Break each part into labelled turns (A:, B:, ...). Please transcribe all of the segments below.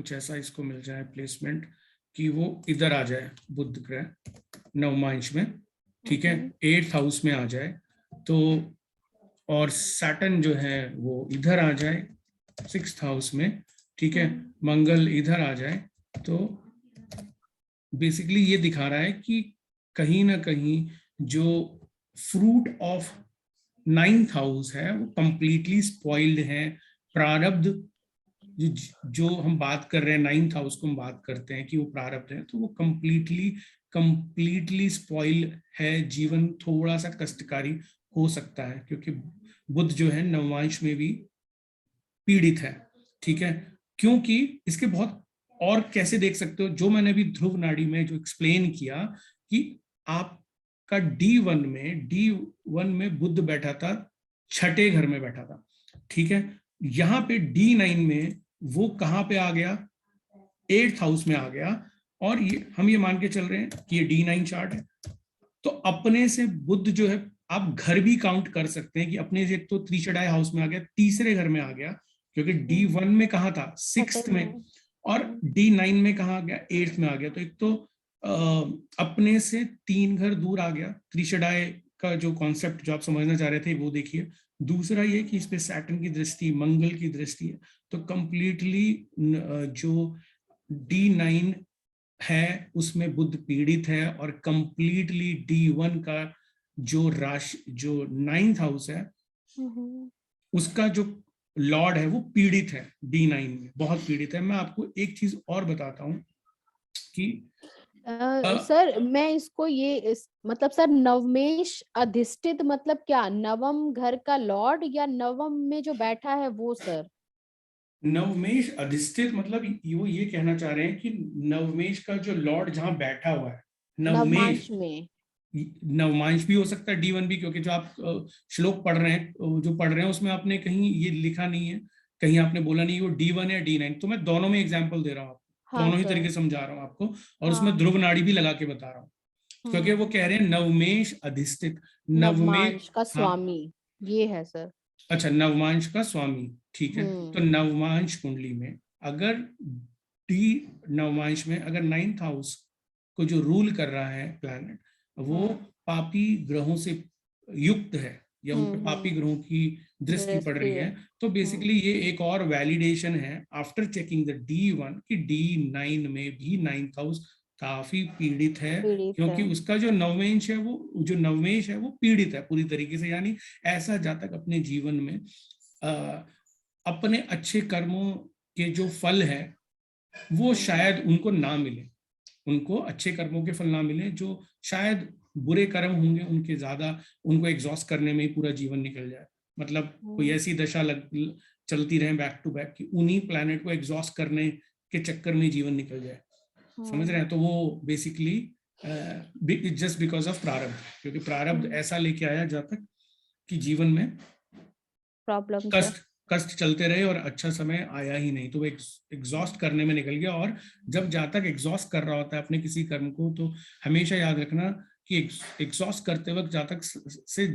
A: कुछ ऐसा इसको मिल जाए प्लेसमेंट कि वो इधर आ जाए, बुध ग्रह नवमांश में, ठीक है, 8th हाउस में आ जाए तो, और सैटर्न जो है वो इधर आ जाए 6th हाउस में, ठीक है, मंगल इधर आ जाए, तो बेसिकली ये दिखा रहा है कि कहीं ना कहीं जो फ्रूट ऑफ 9th हाउस है वो कंप्लीटली स्पॉइल्ड है। प्रारब्ध जो हम बात कर रहे हैं, 9th हाउस को हम बात करते हैं कि वो प्रारब्ध है, तो वो कंप्लीटली स्पॉइल है। जीवन थोड़ा सा कष्टकारी हो सकता है क्योंकि बुध जो है नवमांश में भी पीड़ित है, ठीक है। क्योंकि इसके बहुत और कैसे देख सकते हो, जो मैंने अभी ध्रुव नाड़ी में जो एक्सप्लेन किया कि आपका डी वन में बुध बैठा था, छठे घर में बैठा था, ठीक है। यहाँ पे D9 में वो कहाँ पे आ गया, 8th हाउस में आ गया, और हम ये मान के चल रहे हैं कि ये D9 चार्ट है। तो अपने से बुध जो है, आप घर भी काउंट कर सकते हैं कि अपने से तो त्रिशडाय हाउस में आ गया, तीसरे घर में आ गया, क्योंकि D1 में कहा था 6th में, और D9 में कहा गया 8th में आ गया। तो एक तो अपने से 3 घर दूर आ गया। त्रिशडाय का जो कॉन्सेप्ट जो आप समझना चाह रहे थे वो देखिए। दूसरा ये कि इस पे सैटर्न की दृष्टि, मंगल की दृष्टि है, तो कंप्लीटली जो D9 है उसमें बुध पीड़ित है, और कंप्लीटली D1 का जो राशि, जो 9th हाउस है उसका जो लॉर्ड है वो पीड़ित है, D9 में बहुत पीड़ित है। मैं आपको एक चीज और बताता हूं कि
B: सर मैं इसको मतलब सर नवमेश अधिष्ठित मतलब क्या, नवम घर का लॉर्ड या नवम में जो बैठा है वो सर?
A: नवमेश अधिष्ठित मतलब वो ये कहना चाह रहे हैं कि नवमेश का जो लॉर्ड जहां बैठा हुआ है, नवमेश
B: नवमांश में
A: नवमांश भी हो सकता है, D1 भी, क्योंकि जो आप श्लोक पढ़ रहे हैं, जो पढ़ रहे हैं उसमें आपने कहीं ये लिखा नहीं है, कहीं आपने बोला नहीं वो D1 या D9। तो मैं दोनों में एग्जाम्पल दे रहा हूँ आपको,
B: हाँ
A: दोनों ही
B: सर,
A: तरीके समझा रहा हूँ आपको, और उसमें
B: हाँ
A: ध्रुव नाड़ी भी लगा के बता रहा हूँ, क्योंकि वो कह रहे हैं नवमेश अधिष्ठित, नवमेश,
B: नवमांश का
A: हाँ,
B: स्वामी ये है सर।
A: अच्छा, नवमांश का स्वामी, ठीक है। तो नवमांश कुंडली में अगर डी नवमांश में अगर 9th हाउस को जो रूल कर रहा है प्लैनेट, वो पापी ग्रहों से युक्त है, या उन पे पापी ग्रहों की दृष्टि पड़ रही है, तो बेसिकली ये एक और वैलिडेशन है आफ्टर चेकिंग द D1 कि D9 में भी 9th हाउस काफी पीड़ित है, क्योंकि उसका जो नवमेश है वो पीड़ित है पूरी तरीके से। यानी ऐसा जातक अपने जीवन में अपने अच्छे कर्मों के जो फल है वो शायद उनको ना मिले, उनको अच्छे कर्मों के फल ना मिले, जो शायद बुरे कर्म होंगे उनके ज्यादा, उनको एग्जॉस्ट करने में ही पूरा जीवन निकल जाए। मतलब कोई ऐसी दशा चलती रहे बैक टू बैक कि उन्हीं प्लैनेट को एग्जॉस्ट करने के चक्कर में जीवन निकल जाए, समझ रहे हैं। तो वो बेसिकली जस्ट बिकॉज ऑफ प्रारब्ध, क्योंकि प्रारब्ध ऐसा लेके आया जातक कि जीवन में
B: प्रॉब्लम
A: कष्ट चलते रहे और अच्छा समय आया ही नहीं, तो वो एग्जॉस्ट करने में निकल गया। और जब जातक एग्जॉस्ट कर रहा होता है अपने किसी कर्म को, तो हमेशा याद रखना कि एग्जॉस्ट करते वक्त जातक से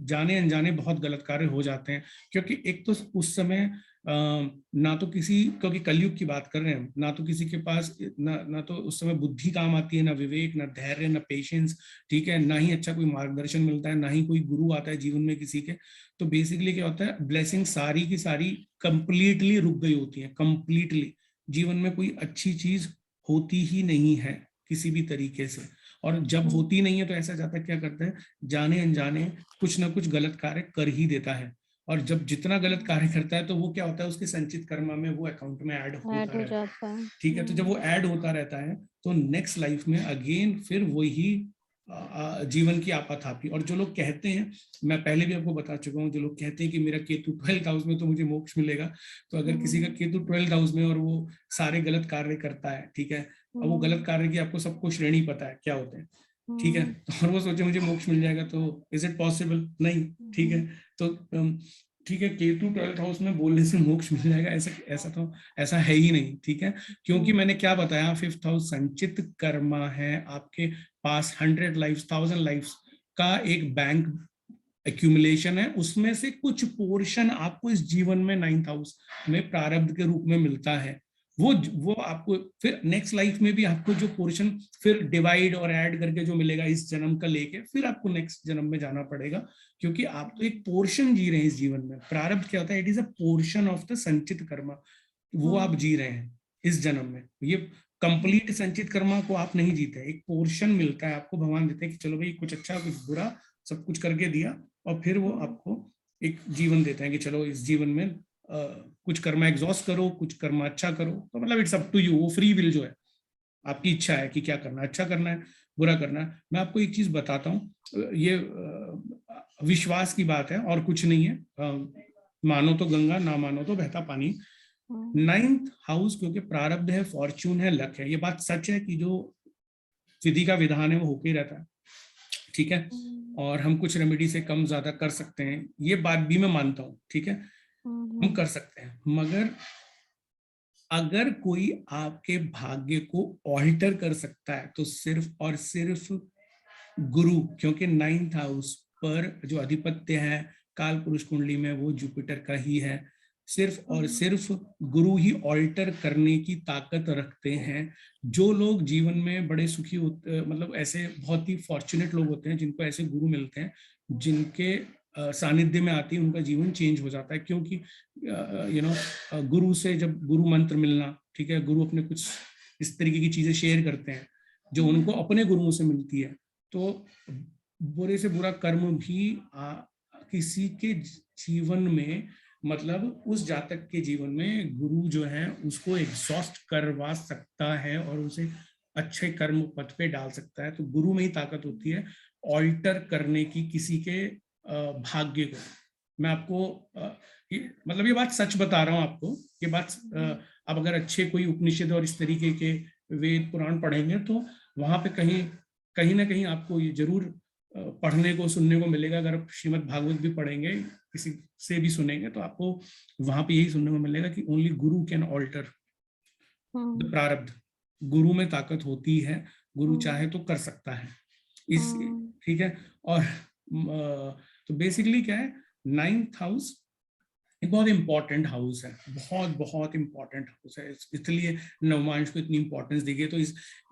A: जाने अनजाने बहुत गलत कार्य हो जाते हैं, क्योंकि एक तो उस समय ना तो किसी, क्योंकि कलयुग की बात कर रहे हैं, ना तो किसी के पास ना तो उस समय बुद्धि काम आती है, ना विवेक, ना धैर्य, ना पेशेंस, ठीक है, ना ही अच्छा कोई मार्गदर्शन मिलता है, ना ही कोई गुरु आता है जीवन में किसी के। तो बेसिकली क्या होता है, ब्लेसिंग सारी की सारी कंप्लीटली रुक गई होती है, कंप्लीटली जीवन में कोई अच्छी चीज होती ही नहीं है किसी भी तरीके से। और जब होती नहीं है तो ऐसा जाता क्या करता है, जाने अनजाने कुछ ना कुछ गलत कार्य कर ही देता है, और जब जितना गलत कार्य करता है तो वो क्या होता है, उसके संचित कर्म में वो अकाउंट में ऐड होता
B: हो
A: रहता
B: जाता है।
A: है, ठीक है। तो जब वो ऐड होता रहता है तो नेक्स्ट लाइफ में अगेन फिर वही जीवन की आपाधापी। और जो लोग कहते हैं, मैं पहले भी आपको बता चुका हूँ, जो लोग कहते हैं कि मेरा केतु 12th हाउस में तो मुझे मोक्ष मिलेगा, तो अगर किसी का केतु 12th हाउस में और वो सारे गलत कार्य करता है, ठीक है, अब वो गलत कार्य की आपको सबको श्रेणी पता है क्या होते हैं, ठीक है, और वो सोचे मुझे मोक्ष मिल जाएगा, तो इज इट पॉसिबल? नहीं, ठीक है। तो ठीक है, केतु 12th हाउस में बोलने से मोक्ष मिल जाएगा ऐसा है ही नहीं, ठीक है। क्योंकि मैंने क्या बताया, 5th हाउस संचित कर्मा है, आपके पास 100 लाइफ, 1000 लाइफ का एक बैंक एक्यूमुलेशन है, उसमें से कुछ पोर्शन आपको इस जीवन में 9th हाउस में प्रारब्ध के रूप में मिलता है। वो आपको फिर नेक्स्ट लाइफ में भी आपको जो पोर्शन फिर डिवाइड और ऐड करके जो मिलेगा इस जन्म का लेके फिर आपको नेक्स्ट जन्म में जाना पड़ेगा, क्योंकि आप तो एक पोर्शन जी रहे हैं इस जीवन में। प्रारब्ध क्या होता है? It is a portion of the संचित कर्मा, वो आप जी रहे हैं इस जन्म में। ये कंप्लीट संचित कर्मा को आप नहीं जीते, एक पोर्शन मिलता है आपको, भगवान देते हैं कि चलो भाई कुछ अच्छा कुछ बुरा सब कुछ करके दिया, और फिर वो आपको एक जीवन देते हैं कि चलो इस जीवन में कुछ कर्मा एग्जॉस्ट करो, कुछ कर्मा अच्छा करो। तो मतलब इट्स अप टू यू, वो फ्री विल जो है, आपकी इच्छा है कि क्या करना है, अच्छा करना है बुरा करना है। मैं आपको एक चीज बताता हूँ, ये विश्वास की बात है और कुछ नहीं है। मानो तो गंगा, ना मानो तो बहता पानी। 9th हाउस क्योंकि प्रारब्ध है, फॉर्च्यून है, लक है। ये बात सच है कि जो विधि का विधान है वो होके ही रहता है, ठीक है, और हम कुछ रेमेडी से कम ज्यादा कर सकते हैं, ये बात भी मैं मानता हूँ, ठीक है, हम कर सकते हैं। मगर अगर कोई आपके भाग्य को ऑल्टर कर सकता है तो सिर्फ और सिर्फ गुरु, क्योंकि 9th हाउस पर जो अधिपत्य है काल पुरुष कुंडली में वो जुपिटर का ही है। सिर्फ और सिर्फ गुरु ही ऑल्टर करने की ताकत रखते हैं। जो लोग जीवन में बड़े सुखी होते, मतलब ऐसे बहुत ही फॉर्चुनेट लोग होते हैं जिनको ऐसे गुरु मिलते हैं, जिनके सानिध्य में आती है उनका जीवन चेंज हो जाता है। क्योंकि गुरु से जब गुरु मंत्र मिलना, ठीक है, गुरु अपने कुछ इस तरीके की चीजें शेयर करते हैं जो उनको अपने गुरुओं से मिलती है, तो बुरे से बुरा कर्म भी किसी के जीवन में, मतलब उस जातक के जीवन में गुरु जो है उसको एग्जॉस्ट करवा सकता है और उसे अच्छे कर्म पथ पे डाल सकता है। तो गुरु में ही ताकत होती है ऑल्टर करने की किसी के भाग्य को। मैं आपको मतलब ये बात सच बता रहा हूँ आपको, ये बात आप अगर अच्छे कोई उपनिषद और इस तरीके के वेद पुराण पढ़ेंगे तो वहां पे कहीं ना कहीं आपको ये जरूर पढ़ने को सुनने को मिलेगा। अगर आप श्रीमद् भागवत भी पढ़ेंगे, किसी से भी सुनेंगे, तो आपको वहां पे यही सुनने को मिलेगा कि only Guru can alter the प्रारब्ध। गुरु में ताकत होती है, गुरु चाहे तो कर सकता है इस, ठीक है। और तो बेसिकली क्या है, 9th हाउस एक बहुत इंपॉर्टेंट हाउस है, बहुत बहुत इंपॉर्टेंट हाउस है, इसलिए नवमांश को इतनी इंपॉर्टेंस दी गई। तो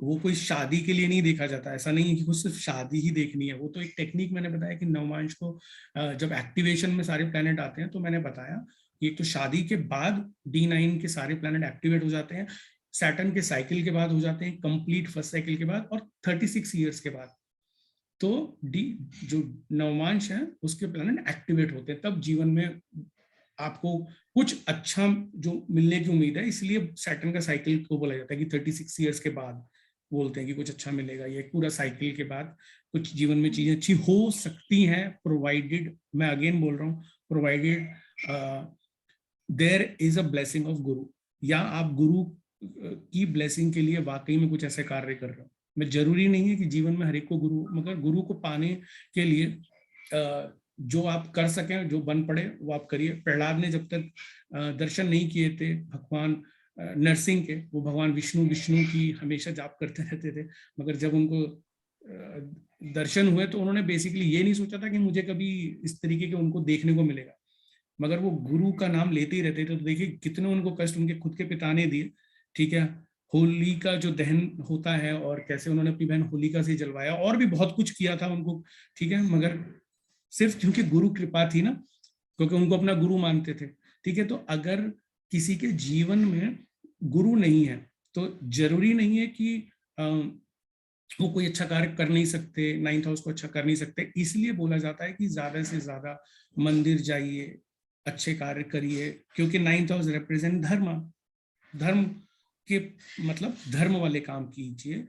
A: वो कोई शादी के लिए नहीं देखा जाता, ऐसा नहीं है कि कुछ सिर्फ शादी ही देखनी है। वो तो एक टेक्निक, मैंने बताया कि नवमांश को जब एक्टिवेशन में सारे प्लैनेट आते हैं, तो मैंने बताया कि एक तो शादी के बाद D9 के सारे प्लैनेट एक्टिवेट हो जाते हैं, सैटर्न के साइकिल के बाद हो जाते हैं, कंप्लीट फर्स्ट साइकिल के बाद, और 36 ईयर्स के बाद। तो जो नवमांश है उसके प्लैनेट एक्टिवेट होते हैं, तब जीवन में आपको कुछ अच्छा जो मिलने की उम्मीद है। इसलिए सैटर्न का साइकिल को बोला जाता है कि 36 ईयर्स के बाद बोलते हैं कि कुछ अच्छा मिलेगा। ये पूरा साइकिल के बाद कुछ जीवन में चीजें अच्छी हो सकती हैं, प्रोवाइडेड, मैं अगेन बोल रहा हूँ, provided there is a blessing of guru, या आप गुरु की ब्लेसिंग के लिए वाकई में कुछ ऐसे कार्य कर रहे हो। मैं जरूरी नहीं है कि जीवन में हर एक को गुरु, मगर गुरु को पाने के लिए जो आप कर सकें, जो बन पड़े वो आप करिए। प्रहलाद ने जब तक दर्शन नहीं किए थे भगवान नरसिंह के, वो भगवान विष्णु की हमेशा जाप करते रहते थे, मगर जब उनको दर्शन हुए तो उन्होंने बेसिकली ये नहीं सोचा था कि मुझे कभी इस तरीके के उनको देखने को मिलेगा, मगर वो गुरु का नाम लेते ही रहते थे। तो देखिए कितने उनको कष्ट उनके खुद के पिता ने दिए, ठीक है, होली का जो दहन होता है और कैसे उन्होंने अपनी बहन होलिका से जलवाया, और भी बहुत कुछ किया था उनको, ठीक है, मगर सिर्फ क्योंकि गुरु कृपा थी ना, क्योंकि उनको अपना गुरु मानते थे, ठीक है। तो अगर किसी के जीवन में गुरु नहीं है तो जरूरी नहीं है कि वो कोई अच्छा कार्य कर नहीं सकते, 9th हाउस को अच्छा कर नहीं सकते। इसलिए बोला जाता है कि ज्यादा से ज्यादा मंदिर जाइए, अच्छे कार्य करिए, क्योंकि 9th हाउस रिप्रेजेंट धर्म के, मतलब धर्म वाले काम कीजिए,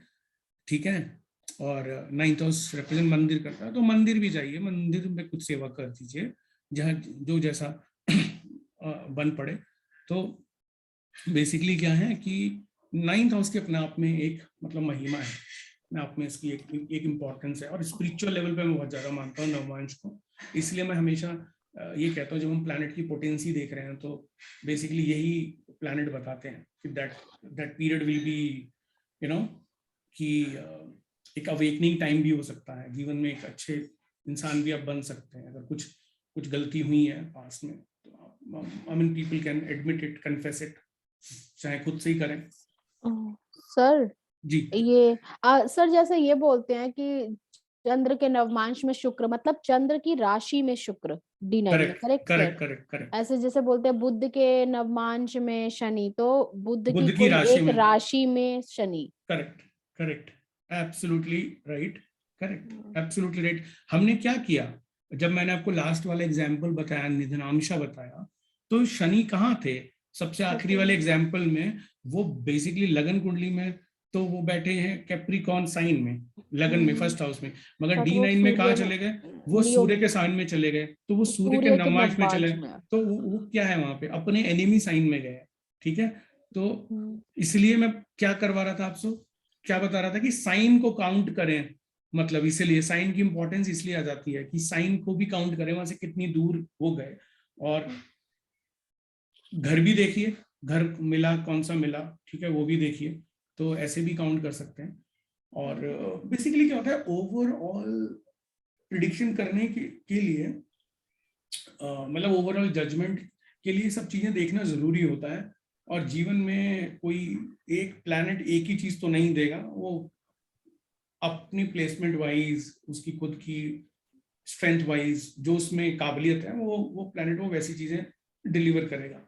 A: ठीक है। और 9th हाउस रिप्रेजेंट मंदिर करता है, तो मंदिर भी जाइए, मंदिर में कुछ सेवा कर दीजिए, जहाँ जो जैसा बन पड़े। तो बेसिकली क्या है कि 9th हाउस के अपने आप में एक मतलब महिमा है, अपने आप में इसकी एक इम्पोर्टेंस है, और स्पिरिचुअल लेवल पे मैं बहुत ज्यादा मानता हूँ नवमांश को। इसलिए मैं हमेशा ये कहता हूँ, जब हम प्लैनेट की पोटेंसी देख रहे हैं तो बेसिकली यही प्लैनेट बताते हैं कि that period will be, you know, कि एक अवेकनिंग टाइम भी हो सकता है जीवन में, एक अच्छे इंसान भी आप बन सकते हैं अगर कुछ गलती हुई है पास्ट में। तो I mean people can admit it, confess it, चाहे खुद से ही करें।
B: सर
A: जी
B: ये सर जैसे ये बोलते हैं कि चंद्र के नवमांश में शुक्र, मतलब चंद्र की राशि में शुक्र D9 में,
A: correct
B: correct sir?
A: Correct correct correct.
B: ऐसे जैसे बोलते हैं बुध के नवमांश में शनि, तो बुध की
A: बुध की
B: कोई
A: राशि
B: एक
A: में,
B: राशि में Shani.
A: Correct correct, absolutely right, correct absolutely right. हमने क्या किया, जब मैंने आपको लास्ट वाला एग्जाम्पल बताया, निधनांशा बताया, तो शनि कहाँ थे? सबसे आखिरी वाले एग्जाम्पल में वो बेसिकली लगन कुंडली में, तो वो बैठे हैं कैप्रिकॉन साइन में, लगन में, फर्स्ट हाउस में। मगर
B: बट वो
A: D9 में कहाँ
B: सूर्य में,
A: चले गए? वो
B: लियो
A: सूर्य
B: में,
A: के साइन में चले गए, तो वो सूर्य के
B: सूर्य के
A: नवमांश में चले
B: नवमांश
A: गए।
B: में।
A: तो वो क्या है वहां पे? अपने एनिमी साइन में गए। ठीक है, तो
B: हम्म,
A: इसलिए मैं क्या करवा रहा था आपसे, क्या बता रहा था कि साइन को काउंट करें, मतलब इसीलिए साइन की इंपॉर्टेंस इसलिए आ जाती है कि साइन को भी काउंट करें, वहां से कितनी दूर हो गए। और घर भी देखिए, घर मिला कौन सा मिला, ठीक है, वो भी देखिए, तो ऐसे भी काउंट कर सकते हैं। और बेसिकली क्या होता है, ओवरऑल प्रिडिक्शन करने के लिए, मतलब ओवरऑल जजमेंट के लिए सब चीजें देखना जरूरी होता है। और जीवन में कोई एक प्लैनेट एक ही चीज तो नहीं देगा, वो अपनी प्लेसमेंट वाइज, उसकी खुद की स्ट्रेंथ वाइज जो उसमें काबिलियत है, वो प्लैनेट वो वैसी चीजें डिलीवर करेगा।